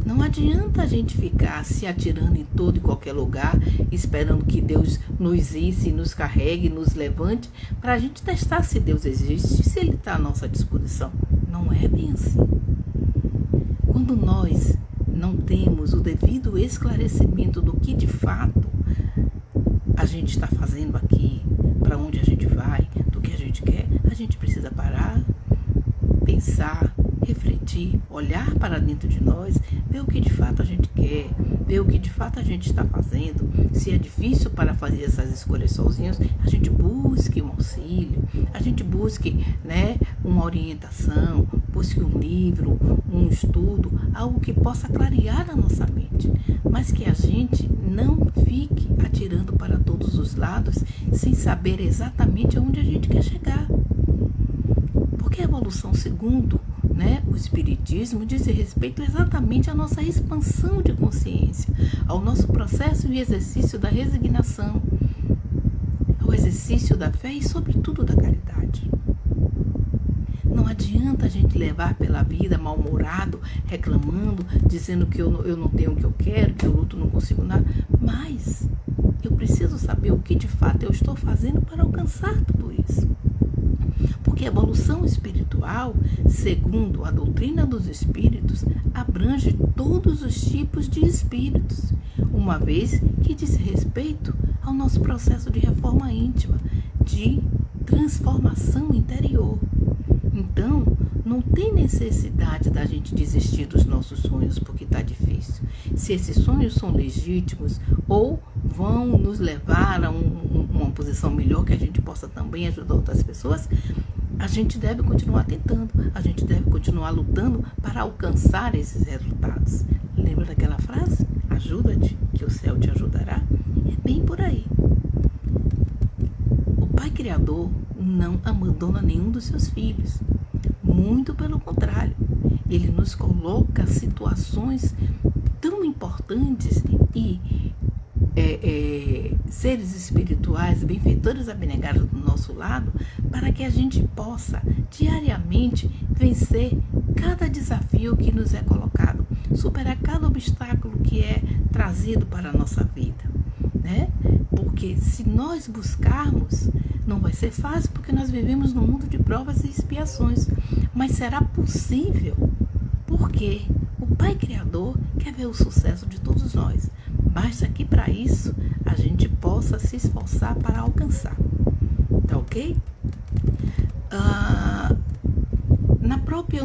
Não adianta a gente ficar se atirando em todo e qualquer lugar, esperando que Deus nos isse, nos carregue, nos levante, para a gente testar se Deus existe, se Ele está à nossa disposição. Não é bem assim. Quando nós não temos o devido esclarecimento do que de fato a gente está fazendo aqui, para onde a gente vai, do que a gente quer, a gente precisa parar, pensar, refletir, olhar para dentro de nós, ver o que de fato a gente quer, ver o que de fato a gente está fazendo. Se é difícil para fazer essas escolhas sozinhos, a gente busque um auxílio, a gente busque, né, uma orientação, busque um livro, um estudo, algo que possa clarear a nossa mente, mas que a gente não fique atirando para todos os lados sem saber exatamente aonde a gente quer chegar. Porque a evolução, segundo, né, o Espiritismo, diz respeito exatamente à nossa expansão de consciência, ao nosso processo e exercício da resignação, ao exercício da fé e, sobretudo, da caridade. Não adianta a gente levar pela vida mal-humorado, reclamando, dizendo que eu não tenho o que eu quero, que eu luto, não consigo nada, mas eu preciso saber o que de fato eu estou fazendo para alcançar tudo isso. Porque a evolução espiritual, segundo a doutrina dos espíritos, abrange todos os tipos de espíritos, uma vez que diz respeito ao nosso processo de reforma íntima, de transformação interior. Então, não tem necessidade da gente desistir dos nossos sonhos porque está difícil. Se esses sonhos são legítimos ou vão nos levar a uma posição melhor, que a gente possa também ajudar outras pessoas, a gente deve continuar tentando, a gente deve continuar lutando para alcançar esses resultados. Lembra daquela frase? Ajuda-te, que o céu te ajudará? É bem por aí. O Pai Criador não abandona nenhum dos seus filhos. Muito pelo contrário. Ele nos coloca situações tão importantes e seres espirituais, benfeitores abnegados do nosso lado, para que a gente possa diariamente vencer cada desafio que nos é colocado, superar cada obstáculo que é trazido para a nossa vida, né? Porque se nós buscarmos, não vai ser fácil, porque nós vivemos num mundo de provas e expiações, mas será possível, porque o Pai Criador quer ver o sucesso de todos nós. Basta que para isso a gente possa se esforçar para alcançar. Tá ok?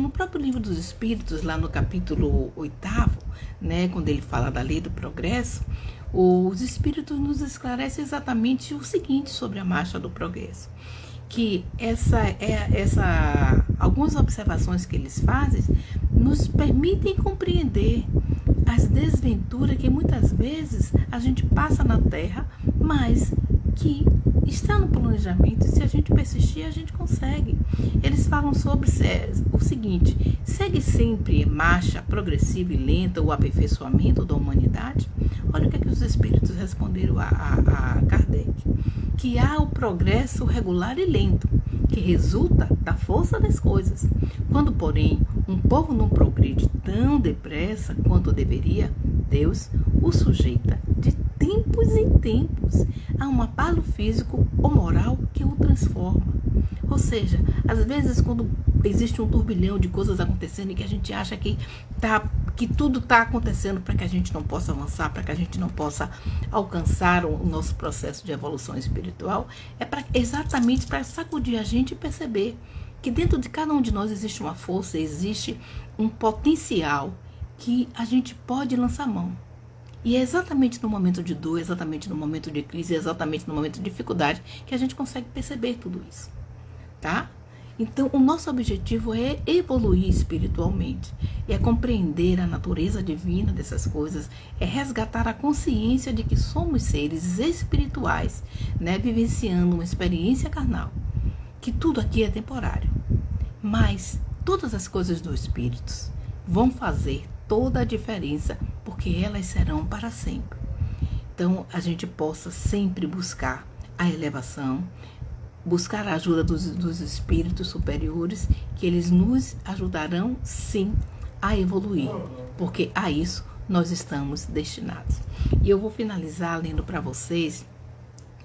No próprio livro dos Espíritos, lá no capítulo 8º, né, quando ele fala da lei do progresso, os Espíritos nos esclarecem exatamente o seguinte sobre a marcha do progresso. Que algumas observações que eles fazem nos permitem compreender as desventuras que muitas vezes a gente passa na Terra, mas que está no planejamento, e se a gente persistir, a gente consegue. Eles falam sobre o seguinte: segue sempre marcha progressiva e lenta o aperfeiçoamento da humanidade? Olha o que os Espíritos responderam a Kardec. Que há o progresso regular e lento, que resulta da força das coisas. Quando, porém, um povo não progride tão depressa quanto deveria, Deus o sujeita de tempos em tempos a um abalo físico ou moral que o transforma. Ou seja, às vezes quando existe um turbilhão de coisas acontecendo e que a gente acha que tudo está acontecendo para que a gente não possa avançar, para que a gente não possa alcançar o nosso processo de evolução espiritual, exatamente para sacudir a gente e perceber que dentro de cada um de nós existe uma força, existe um potencial que a gente pode lançar mão. E é exatamente no momento de dor, exatamente no momento de crise, exatamente no momento de dificuldade que a gente consegue perceber tudo isso, tá? Então, o nosso objetivo é evoluir espiritualmente, é compreender a natureza divina dessas coisas, é resgatar a consciência de que somos seres espirituais, né, vivenciando uma experiência carnal, que tudo aqui é temporário, mas todas as coisas do Espírito vão fazer toda a diferença, porque elas serão para sempre. Então, a gente possa sempre buscar a elevação, buscar a ajuda dos espíritos superiores, que eles nos ajudarão, sim, a evoluir, porque a isso nós estamos destinados. E eu vou finalizar lendo para vocês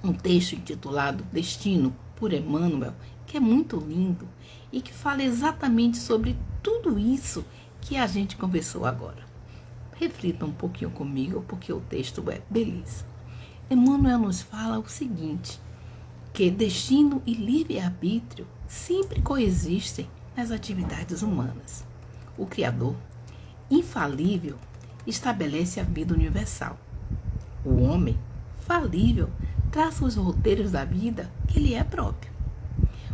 um texto intitulado Destino, por Emmanuel, que é muito lindo e que fala exatamente sobre tudo isso que a gente conversou agora. Reflita um pouquinho comigo, porque o texto é belíssimo. Emmanuel nos fala o seguinte: que destino e livre-arbítrio sempre coexistem nas atividades humanas. O Criador, infalível, estabelece a vida universal. O homem, falível, traça os roteiros da vida que lhe é próprio.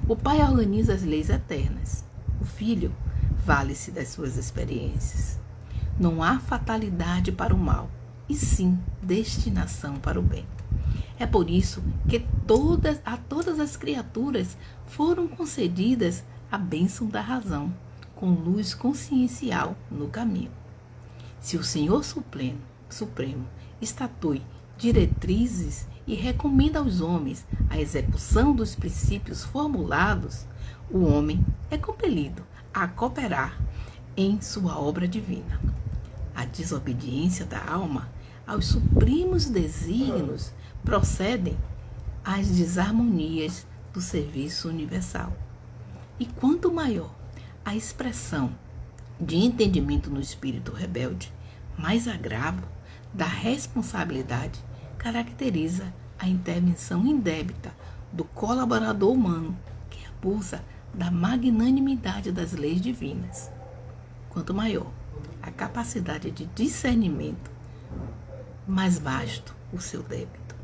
O Pai organiza as leis eternas. O Filho vale-se das suas experiências. Não há fatalidade para o mal, e sim destinação para o bem. É por isso que a todas as criaturas foram concedidas a bênção da razão, com luz consciencial no caminho. Se o Senhor Supremo estatui diretrizes e recomenda aos homens a execução dos princípios formulados, o homem é compelido a cooperar em sua obra divina. A desobediência da alma aos supremos desígnios procedem às desarmonias do serviço universal. E quanto maior a expressão de entendimento no espírito rebelde, mais agravo da responsabilidade caracteriza a intervenção indébita do colaborador humano que abusa da magnanimidade das leis divinas. Quanto maior a capacidade de discernimento, mais vasto o seu débito.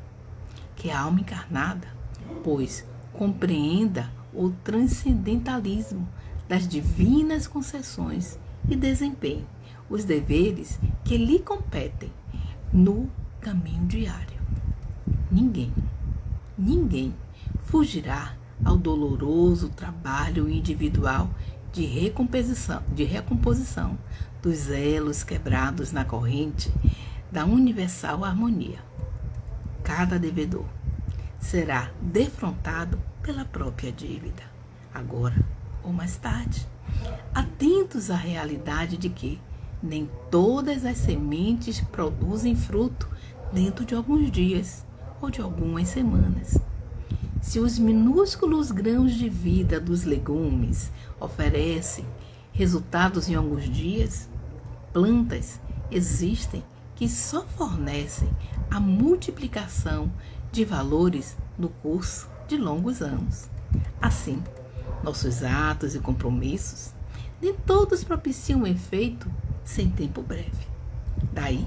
Que a alma encarnada, pois, compreenda o transcendentalismo das divinas concessões e desempenhe os deveres que lhe competem no caminho diário. Ninguém fugirá ao doloroso trabalho individual de recomposição dos elos quebrados na corrente da universal harmonia. Cada devedor será defrontado pela própria dívida, agora ou mais tarde, atentos à realidade de que nem todas as sementes produzem fruto dentro de alguns dias ou de algumas semanas. Se os minúsculos grãos de vida dos legumes oferecem resultados em alguns dias, plantas existem que só fornecem a multiplicação de valores no curso de longos anos. Assim, nossos atos e compromissos nem todos propiciam um efeito sem tempo breve. Daí,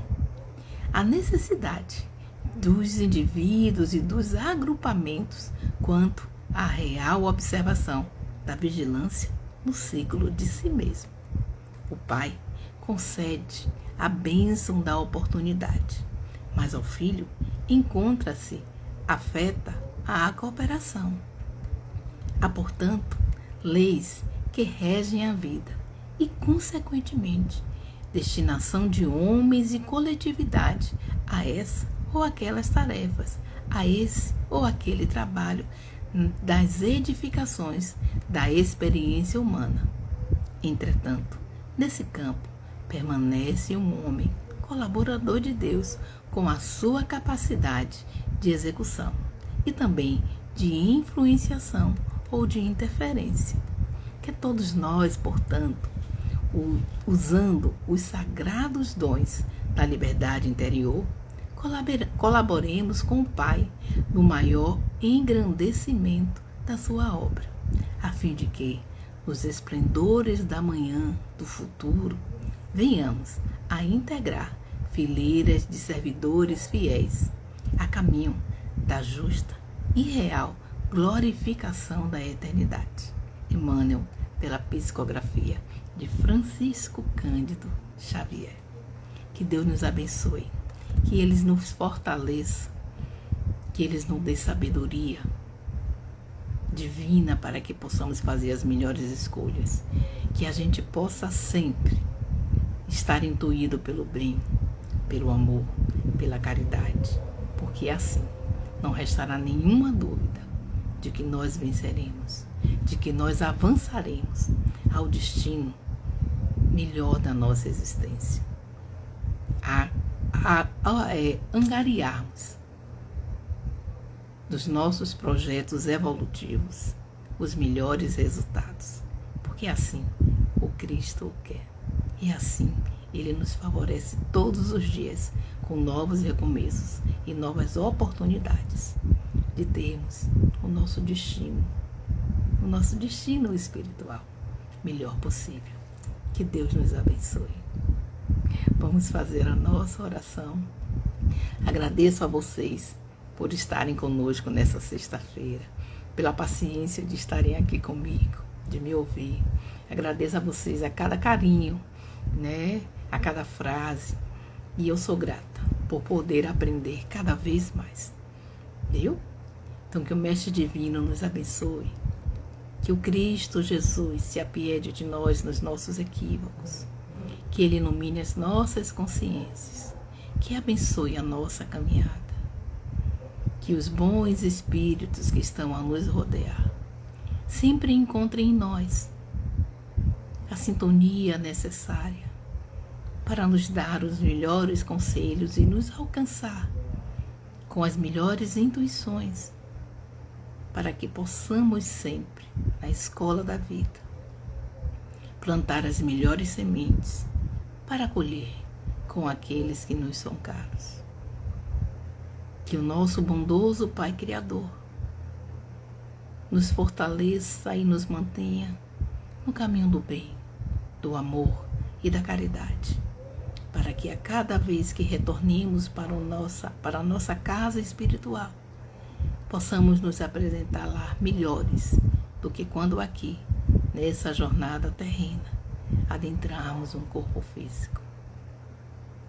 a necessidade dos indivíduos e dos agrupamentos quanto à real observação da vigilância no ciclo de si mesmo. O Pai concede a bênção da oportunidade, mas ao filho encontra-se afeta a cooperação. Há, portanto, leis que regem a vida e, consequentemente, destinação de homens e coletividade a essa ou aquelas tarefas, a esse ou aquele trabalho das edificações da experiência humana. Entretanto, nesse campo, permanece um homem colaborador de Deus com a sua capacidade de execução e também de influenciação ou de interferência. Que todos nós, portanto, usando os sagrados dons da liberdade interior, colaboremos com o Pai no maior engrandecimento da sua obra, a fim de que, nos esplendores da manhã do futuro, venhamos a integrar fileiras de servidores fiéis a caminho da justa e real glorificação da eternidade. Emmanuel, pela psicografia de Francisco Cândido Xavier. Que Deus nos abençoe, que Ele nos fortaleça, que Ele nos dê sabedoria divina para que possamos fazer as melhores escolhas, que a gente possa sempre estar intuído pelo bem, pelo amor, pela caridade, porque assim não restará nenhuma dúvida de que nós venceremos, de que nós avançaremos ao destino melhor da nossa existência, angariarmos dos nossos projetos evolutivos os melhores resultados, porque assim o Cristo o quer, e assim Ele nos favorece todos os dias com novos recomeços e novas oportunidades de termos o nosso destino espiritual melhor possível. Que Deus nos abençoe. Vamos fazer a nossa oração. Agradeço a vocês por estarem conosco nessa sexta-feira, pela paciência de estarem aqui comigo, de me ouvir. Agradeço a vocês a cada carinho, a cada frase. E eu sou grata por poder aprender cada vez mais. Viu? Então que o Mestre Divino nos abençoe. Que o Cristo Jesus se apiede de nós nos nossos equívocos. Que Ele ilumine as nossas consciências. Que abençoe a nossa caminhada. Que os bons espíritos que estão a nos rodear sempre encontrem em nós a sintonia necessária para nos dar os melhores conselhos e nos alcançar com as melhores intuições, para que possamos sempre, na escola da vida, plantar as melhores sementes para colher com aqueles que nos são caros. Que o nosso bondoso Pai Criador nos fortaleça e nos mantenha no caminho do bem, do amor e da caridade, para que a cada vez que retornemos para a nossa casa espiritual, possamos nos apresentar lá melhores do que quando aqui, nessa jornada terrena, adentrarmos um corpo físico.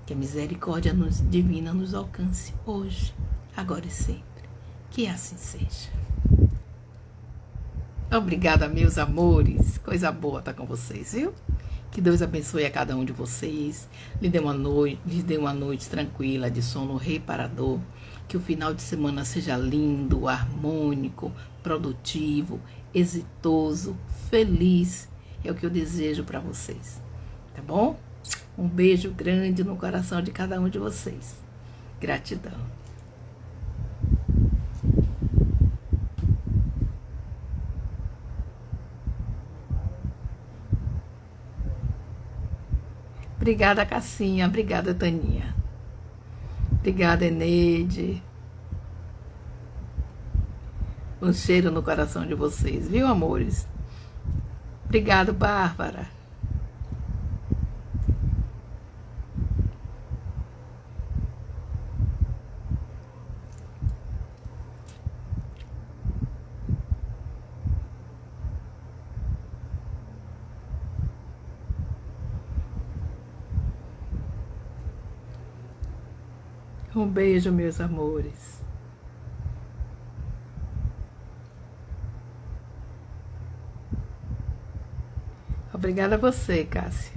Que a misericórdia divina nos alcance hoje, agora e sempre. Que assim seja. Obrigada, meus amores. Coisa boa estar com vocês, viu? Que Deus abençoe a cada um de vocês. Lhe dê uma noite tranquila, de sono reparador. Que o final de semana seja lindo, harmônico, produtivo, exitoso, feliz. É o que eu desejo para vocês. Tá bom? Um beijo grande no coração de cada um de vocês. Gratidão. Obrigada, Cassinha. Obrigada, Taninha. Obrigada, Eneide. Um cheiro no coração de vocês, viu, amores? Obrigado, Bárbara. Um beijo, meus amores. Obrigada a você, Cássia.